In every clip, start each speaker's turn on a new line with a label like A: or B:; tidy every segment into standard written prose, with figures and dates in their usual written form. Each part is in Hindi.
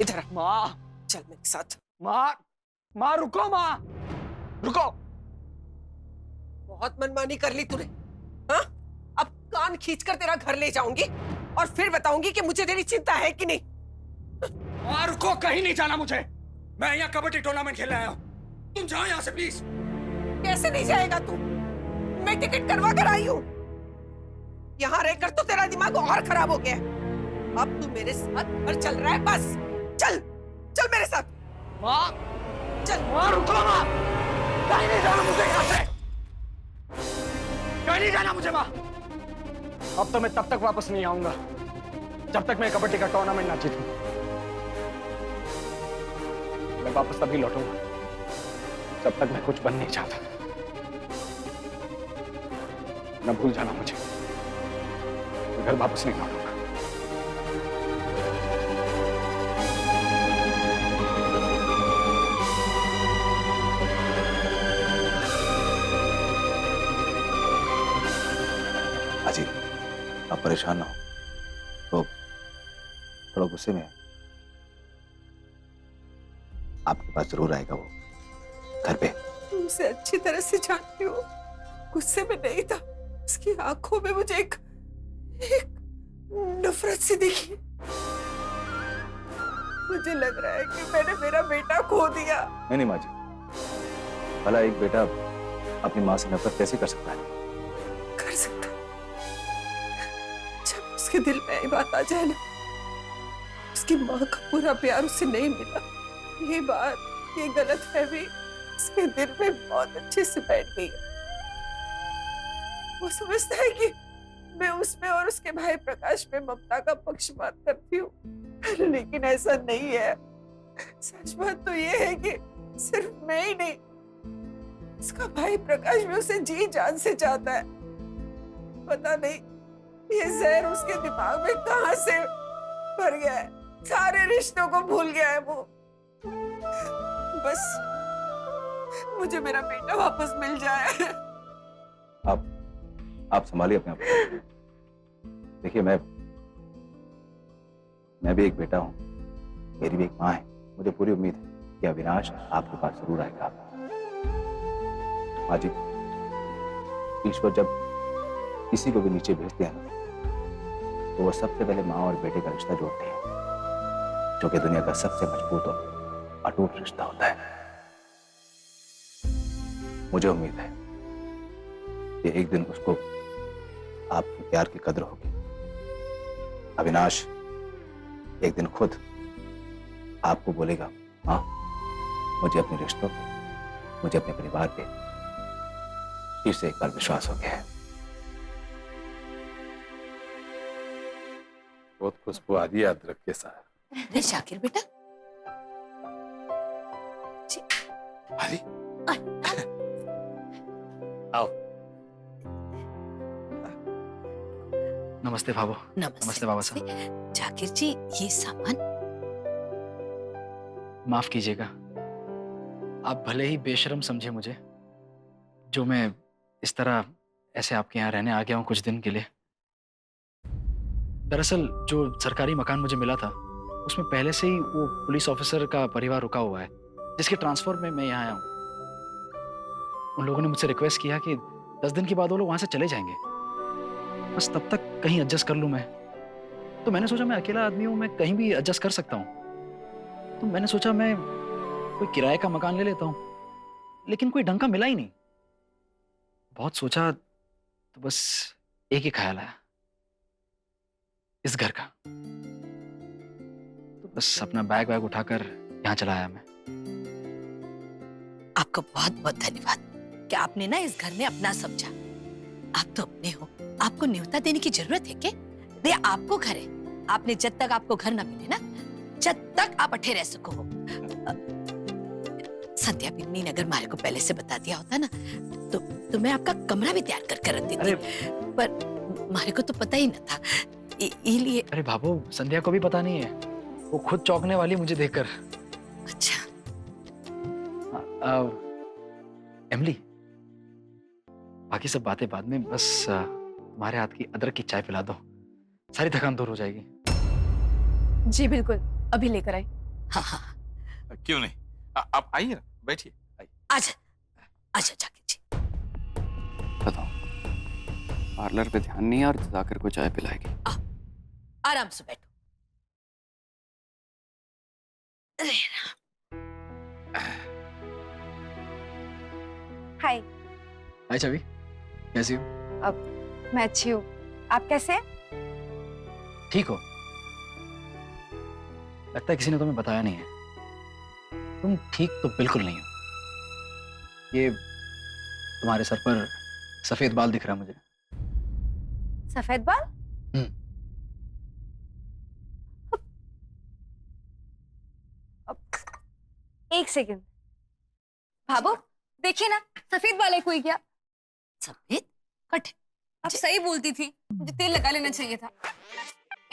A: इधर आ।
B: माँ,
A: चल मेरे साथ।
B: माँ, माँ रुको, माँ रुको।
A: बहुत मनमानी कर ली तूने, हाँ? अब कान खींचकर तेरा घर ले जाऊंगी और फिर बताऊंगी कि मुझे तेरी चिंता है कि नहीं।
B: माँ रुको, कहीं नहीं जाना मुझे। मैं यहाँ कबड्डी टूर्नामेंट खेलने आया हूँ। तुम जाओ यहाँ से प्लीज।
A: कैसे नहीं जाएगा तू? मैं टिकट करवा कर आई हूँ। यहाँ रहकर तो तेरा दिमाग और खराब हो गया है। अब तू मेरे साथ घर चल रहा है, बस चल चल मेरे साथ।
B: माँ,
A: चल।
B: माँ रुको, माँ, कहीं नहीं जाना मुझे यहाँ से। कहीं नहीं जाना मुझे माँ। अब तो मैं तब तक वापस नहीं आऊंगा जब तक मैं कबड्डी का टूर्नामेंट ना जीतूं। मैं वापस तभी लौटूंगा जब तक मैं कुछ बन नहीं चाहता। न भूल जाना मुझे, मैं घर वापस नहीं लौटूंगा।
C: अजी, आप परेशान ना हो, तो थोड़ा गुस्से में है। आपके पास जरूर आएगा वो घर पे।
A: तुमसे अच्छी तरह से जानती हूँ, गुस्से में नहीं था। उसकी आंखों में मुझे एक नफरत सी दिखी। मुझे लग रहा है कि मैंने मेरा बेटा खो दिया।
C: नहीं नहीं माँ जी, भला एक बेटा अपनी माँ से नफरत कैसे कर सकता है?
A: कर सकता है। जब उसके दिल में ये बात आ जाए ना, उसकी माँ का पूरा प्यार उसे नहीं मिला, ये बात, ये गलतफहमी उसके दिल में बहुत अच्छे से बैठ गई है। वो समझता है कि मैं उसमें और उसके भाई प्रकाश में ममता का पक्षपात करती हूँ, लेकिन ऐसा नहीं है। सच बात तो ये है कि सिर्फ मैं ही नहीं, उसका भाई प्रकाश भी उसे जी जान से चाहता है। पता नहीं ये जहर उसके दिमाग में कहां से भर गया है। सारे रिश्तों को भूल गया है वो। बस मुझे मेरा बेटा वापस मिल जाए।
C: आप संभालिए अपने आप को। देखिए, मैं भी एक बेटा हूं, मेरी भी एक माँ है। मुझे पूरी उम्मीद है कि अविनाश आपके पास जरूर आएगा। माँ जी, ईश्वर जब किसी को भी नीचे भेजते हैं ना, तो वो सबसे पहले माँ और बेटे का रिश्ता जोड़ते हैं, जो कि दुनिया का सबसे मजबूत और अटूट रिश्ता होता है। मुझे उम्मीद है कि एक दिन उसको आपके प्यार की कदर होगी। अविनाश एक दिन खुद आपको बोलेगा, हाँ, मुझे अपने रिश्तों पे, मुझे अपने परिवार पे फिर से एक बार विश्वास हो गया है।
D: बहुत खुशबू आ रही है अदरक के साथ।
E: अरे शाकिर बेटा,
D: अरे आओ।
B: नमस्ते भाभो।
E: नमस्ते
B: बाबा साहब।
E: जाकिर जी, ये सामान।
B: माफ कीजिएगा, आप भले ही बेशर्म समझे मुझे, जो मैं इस तरह ऐसे आपके यहाँ रहने आ गया हूँ कुछ दिन के लिए। दरअसल जो सरकारी मकान मुझे मिला था, उसमें पहले से ही वो पुलिस ऑफिसर का परिवार रुका हुआ है, जिसके ट्रांसफर में मैं यहाँ आया हूँ। उन लोगों ने मुझसे रिक्वेस्ट किया कि 10 दिन के बाद वो लोग वहां से चले जाएंगे, बस तब तक कहीं एडजस्ट कर लूं मैं। तो मैंने सोचा, मैं अकेला आदमी हूं, मैं कहीं भी एडजस्ट कर सकता हूं। तो मैंने सोचा मैं कोई किराए का मकान ले लेता हूं, लेकिन कोई ढंग का मिला ही नहीं। बहुत सोचा तो बस एक ही ख्याल आया, इस घर का। तो बस अपना बैग वैग उठाकर यहाँ चला आया मैं।
E: आपका बहुत बहुत धन्यवाद कि आपने ना इस घर में अपना समझा। आप तो अपने हो, आपको न्योता देने की जरूरत है क्या? ये आपको घर है। आपने जब तक आपको घर ना मिले ना, जब तक आप अठे रह सको हो। संध्या बिन्नी ने अगर मारे को पहले से बता दिया होता ना, तो मैं आपका कमरा भी तैयार कर रख देती, पर मारे को तो पता ही न था, इसलिए।
B: अरे भाभो, संध्या को भी पता नहीं है, वो खुद चौंकने वाली मुझे देखकर।
E: अच्छा।
B: एमली, बाकी सब बातें बाद में, बस तुम्हारे हाथ की अदरक की चाय पिला दो, सारी थकान दूर हो जाएगी।
F: जी बिल्कुल, अभी लेकर आई।
E: हाँ हाँ
D: क्यों नहीं? आप आइए ना, बैठिए, आइए।
E: आजा आजा जाकिर जी।
F: बताओ, पार्लर पे ध्यान नहीं है और जाकर को चाय पिलाएगी।
E: आराम से बैठो। अरे
G: हाय।
B: हाय छवि, कैसी हो?
G: मैं अच्छी हूँ, आप कैसे हैं?
B: ठीक हो? लगता है किसी ने तुम्हें बताया नहीं है। तुम ठीक तो बिल्कुल नहीं हो। ये तुम्हारे सर पर सफेद बाल दिख रहा है मुझे।
G: सफेद बाल? एक सेकंड, भाभो देखिए ना, सफेद बाल है कोई क्या?
E: सफेद कट।
G: आप सही बोलती थी, मुझे तेल लगा लेना चाहिए था।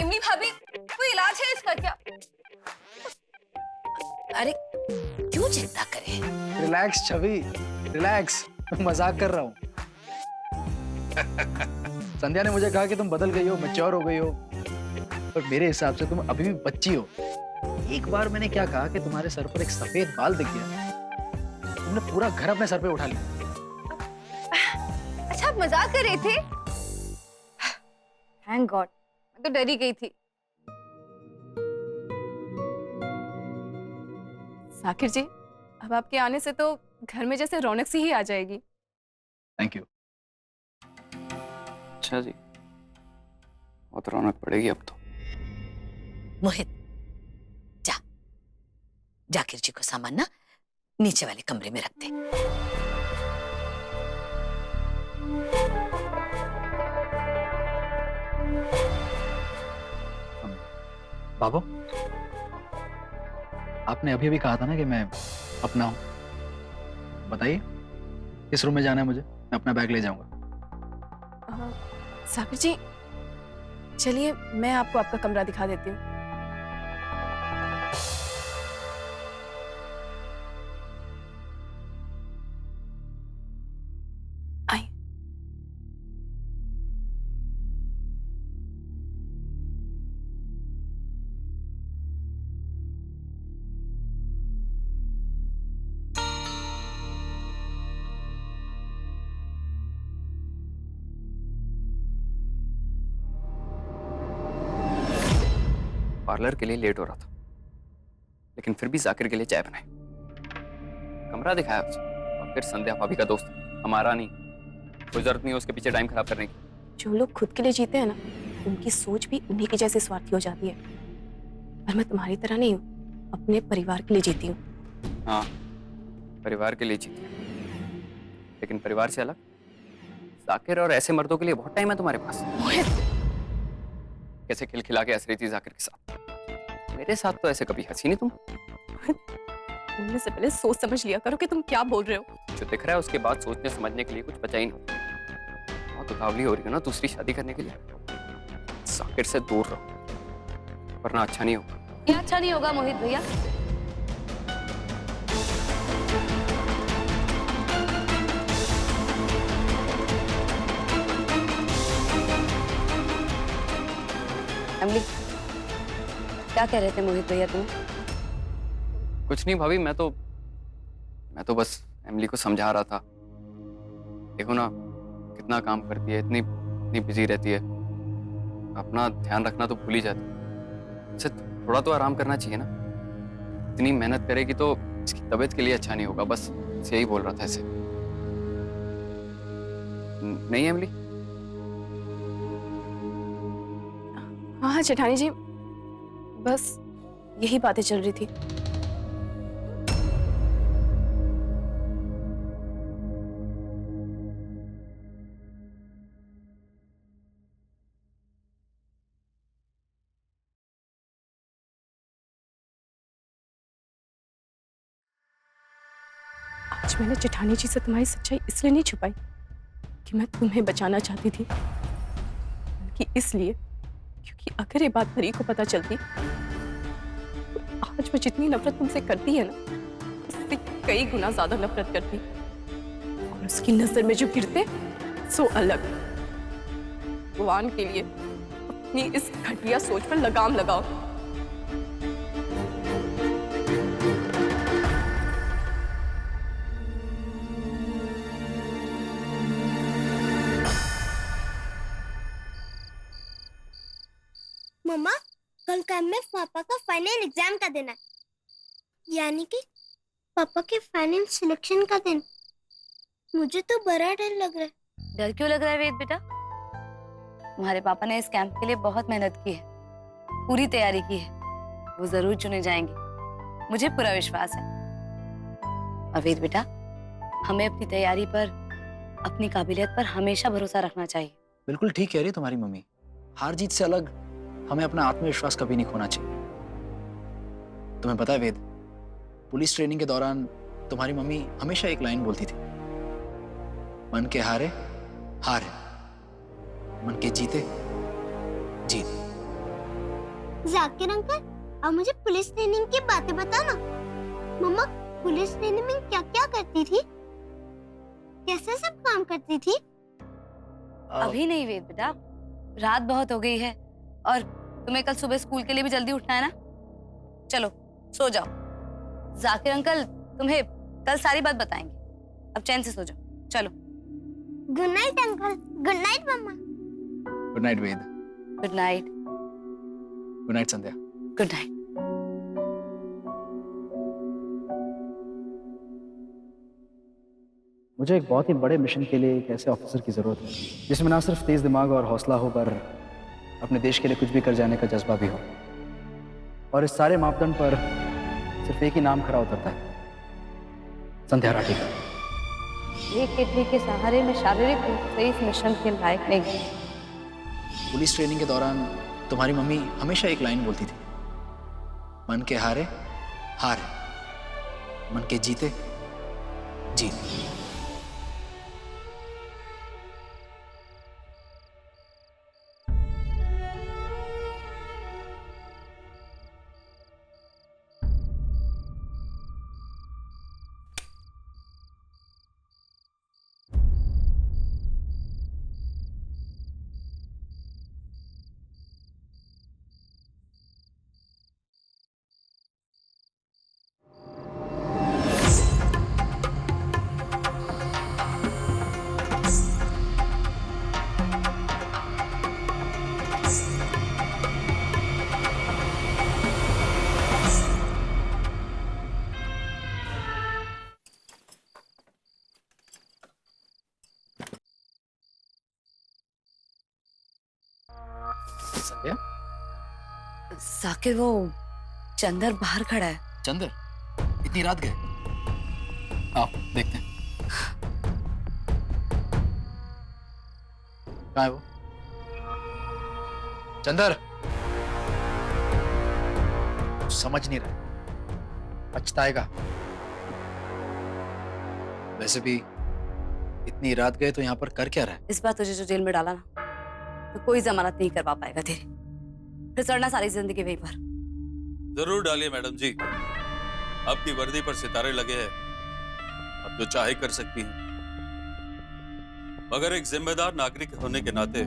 G: इमली भाभी, कोई इलाज है इसका क्या?
E: अरे क्यों चिंता करें?
B: रिलैक्स छवि, रिलैक्स। मैं मजाक कर रहा हूँ। संध्या ने मुझे कहा कि तुम बदल गई हो, मैच्योर हो गई हो, पर मेरे हिसाब से तुम अभी भी बच्ची हो। एक बार मैंने क्या कहा कि तुम्हारे सर पर एक सफेद बाल दिख गया, तुमने पूरा घर अपने सर पे उठा लिया।
G: अच्छा, आप मजाक कर रहे थे? थैंक गॉड, मैं तो डर ही गई थी। साकिर जी, अब आपके आने से तो घर में जैसे रौनक सी ही आ जाएगी।
B: Thank you.
F: अच्छा जी, बहुत रौनक पड़ेगी अब तो।
E: मोहित जा, जाकिर जी को सामान ना नीचे वाले कमरे में रख दे।
B: बाबू, आपने अभी अभी कहा था ना कि मैं अपना हूं। बताइए किस रूम में जाना है मुझे, मैं अपना बैग ले जाऊंगा।
G: साकिर जी, चलिए मैं आपको आपका कमरा दिखा देती हूँ। आइए।
F: पार्लर के लिए लेट हो रहा था, लेकिन फिर भी जाकिर के लिए चाय बनाई, कमरा दिखाया उसे, और फिर संध्या भाभी का दोस्त, हमारा नहीं। कोई जरूरत नहीं है उसके पीछे टाइम खराब करने की।
G: जो लोग खुद के लिए जीते हैं ना, उनकी सोच भी उन्हीं की जैसी स्वार्थी हो जाती है। पर मैं तुम्हारी तरह नहीं हूँ, अपने परिवार के लिए जीती हूँ।
F: हाँ, परिवार के लिए जीती है, लेकिन परिवार से अलग। जाकिर और ऐसे मर्दों के लिए बहुत टाइम है तुम्हारे पास। कैसे खिलखिला के हंस रही थी जाकिर के साथ, मेरे साथ तो ऐसे कभी हंसी नहीं तुम।
G: बोलने से पहले सोच समझ लिया करो कि तुम क्या बोल रहे हो।
F: जो दिख रहा है उसके बाद सोचने समझने के लिए कुछ बचा ही नहीं। बहुत उतावली हो रही है ना दूसरी शादी करने के लिए। जाकिर से दूर रहो, वरना अच्छा नहीं होगा।
G: क्या अच्छा नहीं होगा मोहित भैया? अमली, क्या कह रहे थे मोहित भैया तुम?
F: कुछ नहीं भाभी, मैं तो बस एमिली को समझा रहा था। देखो ना कितना काम करती है, इतनी बिजी रहती है, अपना ध्यान रखना तो भूल ही जाती है। इसे थोड़ा तो आराम करना चाहिए ना। इतनी मेहनत करेगी तो इसकी तबीयत के लिए अच्छा नहीं होगा। बस यही बोल रहा था इसे। नहीं एमिली?
G: हाँ जेठानी जी, बस यही बातें चल रही थी। आज मैंने जेठानी जी से तुम्हारी सच्चाई इसलिए नहीं छुपाई कि मैं तुम्हें बचाना चाहती थी, बल्कि इसलिए क्योंकि अगर ये बात परी को पता चलती तो आज वो जितनी नफरत तुमसे करती है ना, उससे कई गुना ज्यादा नफरत करती। और उसकी नजर में जो गिरते सो अलग। भगवान के लिए अपनी इस घटिया सोच पर लगाम लगाओ।
H: एग्जाम में पापा का फाइनल एग्जाम का दिन है, यानी कि पापा के फाइनल सिलेक्शन का दिन। मुझे तो बड़ा डर लग रहा है।
E: डर क्यों लग रहा है वेद बेटा? तुम्हारे पापा ने इस कैंप के लिए बहुत मेहनत की है, पूरी तैयारी की है। वो जरूर चुने जाएंगे, मुझे पूरा विश्वास है। और वेद बेटा, हमें अपनी तैयारी पर, अपनी काबिलियत पर हमेशा भरोसा रखना चाहिए।
B: बिल्कुल ठीक कह रही है तुम्हारी मम्मी। हार जीत से अलग हमें अपना आत्मविश्वास कभी नहीं खोना चाहिए। तुम्हें पता है वेद, पुलिस ट्रेनिंग के दौरान तुम्हारी मम्मी हमेशा एक लाइन बोलती थी, मन के हारे हार है, मन के जीते जीत।
H: जाकिर अंकल, अब मुझे पुलिस ट्रेनिंग की बातें बताना। मम्मा पुलिस ट्रेनिंग में क्या क्या करती थी, कैसे सब काम करती थी?
E: अभी नहीं वेद बेटा, रात बहुत हो गई है और तुम्हें कल सुबह स्कूल के लिए भी जल्दी उठना है ना। चलो सो जाओ। जाकिर अंकल तुम्हें कल सारी बात बताएंगे, अब चैन से सो जाओ। चलो।
H: Good night uncle. Good night मम्मा।
B: Good night Ved.
E: Good night.
B: Good night Sandhya.
E: Good night.
B: मुझे एक बहुत ही बड़े मिशन के लिए एक ऐसे ऑफिसर की जरूरत है जिसमें ना सिर्फ तेज दिमाग और हौसला हो, पर अपने देश के लिए कुछ भी कर जाने का जज्बा भी हो। और इस सारे मापदंड पर सिर्फ एक ही नाम खरा उतरता है, संध्या राठी का।
E: एक किडनी के सहारे में शारीरिक रूप से इस मिशन के लायक नहीं।
B: पुलिस ट्रेनिंग के दौरान तुम्हारी मम्मी हमेशा एक लाइन बोलती थी, मन के हारे हार है, मन के जीते जीत। संध्या,
E: साकिर वो चंदर बाहर खड़ा है।
B: चंदर इतनी रात गए? आओ देखते हैं कहाँ है वो। चंदर समझ नहीं रहा, पछताएगा। वैसे भी इतनी रात गए तो यहाँ पर कर क्या रहा है?
E: इस बार तुझे जो जेल में डाला ना, तो कोई जमानत नहीं करवा पाएगा तेरी, फिर चढ़ना सारी जिंदगी वहीं पर।
I: जरूर डालिए मैडम जी, आपकी वर्दी पर सितारे लगे हैं, आप जो चाहे कर सकती हैं। मगर एक जिम्मेदार नागरिक होने के नाते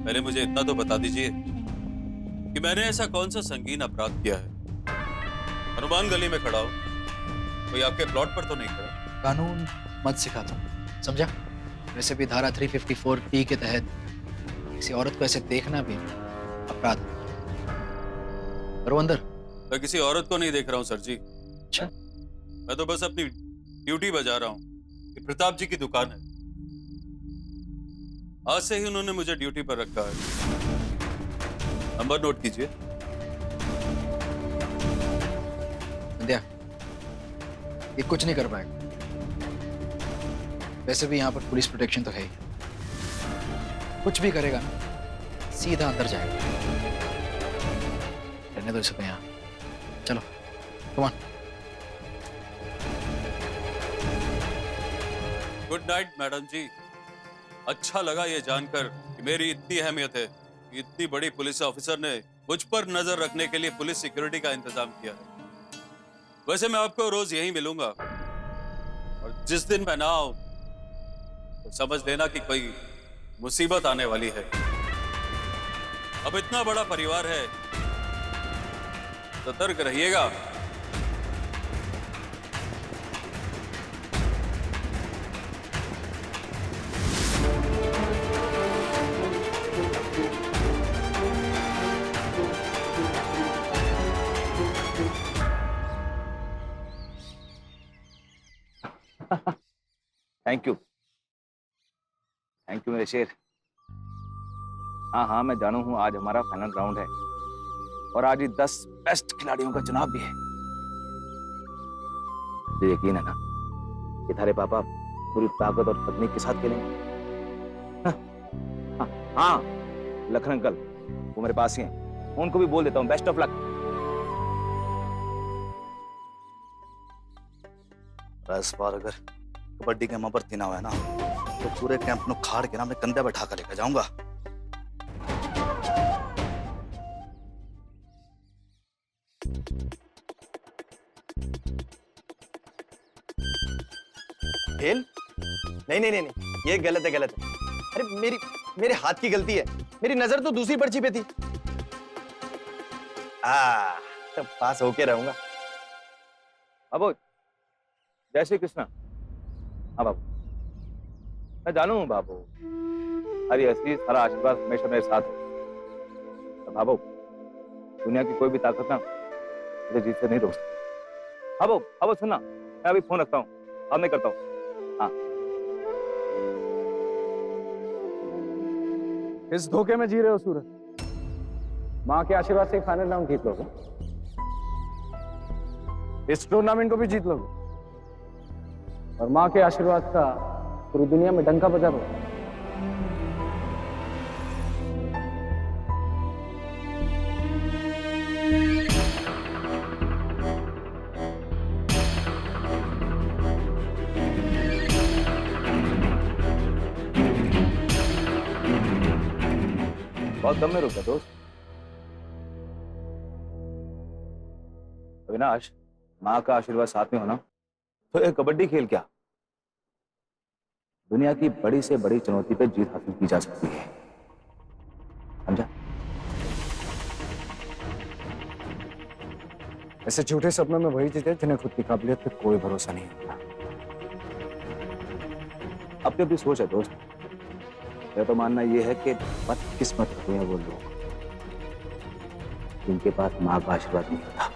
I: पहले मुझे इतना तो बता दीजिए कि मैंने ऐसा कौन सा संगीन अपराध किया है। हनुमान गली में खड़ा हो, कोई आपके प्लॉट पर तो नहीं खड़ा।
B: कानून मत सिखा तुम, समझा? वैसे भी धारा 354T के तहत किसी औरत को ऐसे देखना भी अपराध है। करो अंदर।
I: मैं किसी औरत को नहीं देख रहा हूँ सर जी।
B: अच्छा,
I: मैं तो बस अपनी ड्यूटी बजा रहा हूँ। ये प्रताप जी की दुकान है, आज से ही उन्होंने मुझे ड्यूटी पर रखा है। नंबर नोट कीजिए।
B: संध्या, ये कुछ नहीं कर पाएगा। वैसे भी यहाँ पर पुलिस प्रोटेक्शन तो है ही। कुछ भी करेगा ना, सीधा अंदर जाएगा। रहने दो इसे यहाँ। चलो, come on.
I: Good night madam ji. अच्छा लगा ये जानकर कि मेरी इतनी अहमियत है कि इतनी बड़ी पुलिस ऑफिसर ने मुझ पर नजर रखने के लिए पुलिस सिक्योरिटी का इंतजाम किया है। वैसे मैं आपको रोज यहीं मिलूंगा, और जिस दिन मैं ना आऊं तो समझ लेना कि कोई मुसीबत आने वाली है। अब इतना बड़ा परिवार है, सतर्क रहिएगा।
C: थैंक यू मेरे शेर। हाँ हाँ मैं जानू हूँ, आज हमारा फाइनल राउंड है और आज ही 10 बेस्ट खिलाड़ियों का चुनाव भी है। मुझे यकीन है ना कि थारे पापा पूरी ताकत और तकनीक के साथ खेलेंगे। हाँ लखन अंकल वो मेरे पास ही हैं, उनको भी बोल देता हूँ बेस्ट ऑफ लक।
J: इस बार अगर कबड्डी के भर्ती ना हुआ है ना तो पूरे कैंप में खाड़ के ना मैं कंधे बैठा कर लेकर जाऊंगा।
K: खेल? नहीं नहीं नहीं नहीं, ये गलत है गलत है। अरे मेरे हाथ की गलती है, मेरी नजर तो दूसरी पर्ची पे थी। तो पास होके रहूंगा।
C: बाबू जय श्री कृष्णा। हाँ बाबू मैं जानू हूँ बाबू, हरी असली सारा आशीर्वाद हमेशा मेरे साथ हो। बाबू दुनिया की कोई भी ताकत ना मुझे जीत से नहीं रोक सकती। बाबू सुनना, मैं अभी फोन रखता हूँ, बाद में करता हूँ। हाँ
L: इस धोखे में जी रहे हो सूरज? माँ के आशीर्वाद से फाइनल राउंड जीत लोगे, इस टूर्नामेंट को भी जीत लोगे और माँ के आशीर्वाद का पूरी दुनिया में डंका बजा लो।
C: बहुत दम में रुका दोस्त। अविनाश माँ का आशीर्वाद साथ में होना तो ये कबड्डी खेल क्या, दुनिया की बड़ी से बड़ी चुनौती पे जीत हासिल की जा सकती है, समझा?
L: ऐसे झूठे सपनों में वही जीते जिन्हें खुद की काबिलियत पे कोई भरोसा नहीं होता।
C: अपनी अपनी सोच है दोस्त। मेरा तो मानना यह है कि बदकिस्मत होते हैं वो लोग जिनके पास माँ का आशीर्वाद नहीं होता।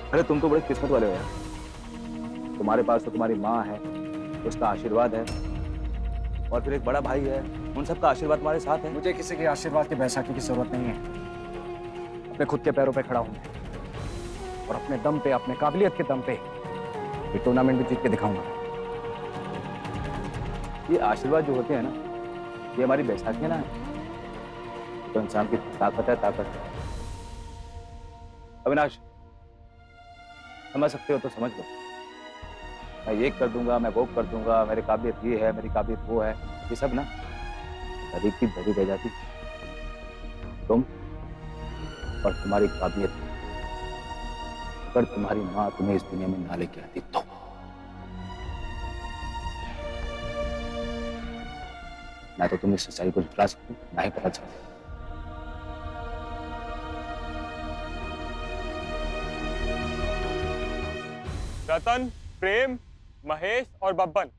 C: अरे तुम तो बड़े किस्मत वाले हो यार, तुम्हारे पास तो तुम्हारी माँ है, उसका आशीर्वाद है और फिर एक बड़ा भाई है, उन सबका आशीर्वाद तुम्हारे साथ है।
L: मुझे किसी के आशीर्वाद की बैसाखी की जरूरत नहीं है। अपने खुद के पैरों पे खड़ा हूं और अपने दम पे, अपने काबिलियत के दम पे ये टूर्नामेंट भी जीत के दिखाऊंगा।
C: ये आशीर्वाद जो होते हैं ना, ये हमारी बैसाखी है ना, तो इंसान की ताकत है। अविनाश समझ सकते हो तो समझ लो, मैं ये कर दूंगा, मैं वो कर दूंगा, मेरी काबिलियत ये है, मेरी काबिलियत वो है, ये सब ना धरी की धरी रह जाती। तुम और तुम्हारी काबिलियत अगर तुम्हारी माँ तुम्हें इस दुनिया में ना लेके आती तो मैं तो तुम्हें सच्चाई को झुठला सकती, ना ही पता चलता।
M: रतन, प्रेम, महेश और बब्बन,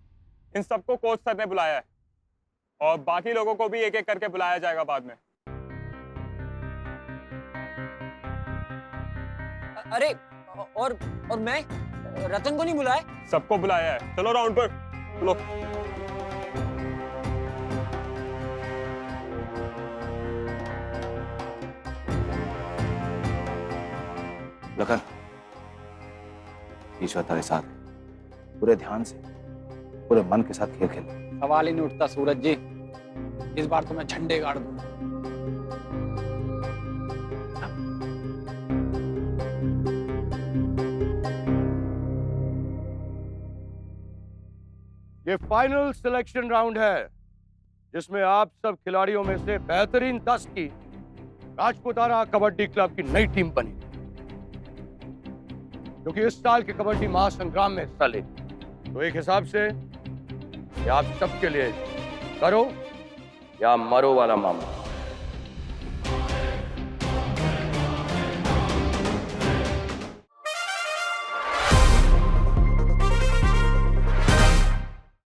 M: इन सबको कोच सर ने बुलाया है और बाकी लोगों को भी एक एक करके बुलाया जाएगा बाद में।
N: अरे और मैं रतन को नहीं बुलाया?
M: सबको बुलाया है। चलो राउंड पर, लो।
C: लखन ईश्वर तेरे साथ है, पूरे ध्यान से, पूरे मन के साथ खेल खेल।
L: सवाल ही नहीं उठता सूरज जी, इस बार तो मैं झंडे गाड़ दूंगा।
O: ये फाइनल सिलेक्शन राउंड है जिसमें आप सब खिलाड़ियों में से बेहतरीन 10 की राजपुताना कबड्डी क्लब की नई टीम बनी, जो कि इस साल के कबड्डी महासंग्राम में हिस्सा ले। तो एक हिसाब से ये आप सबके लिए करो या मरो वाला मामला।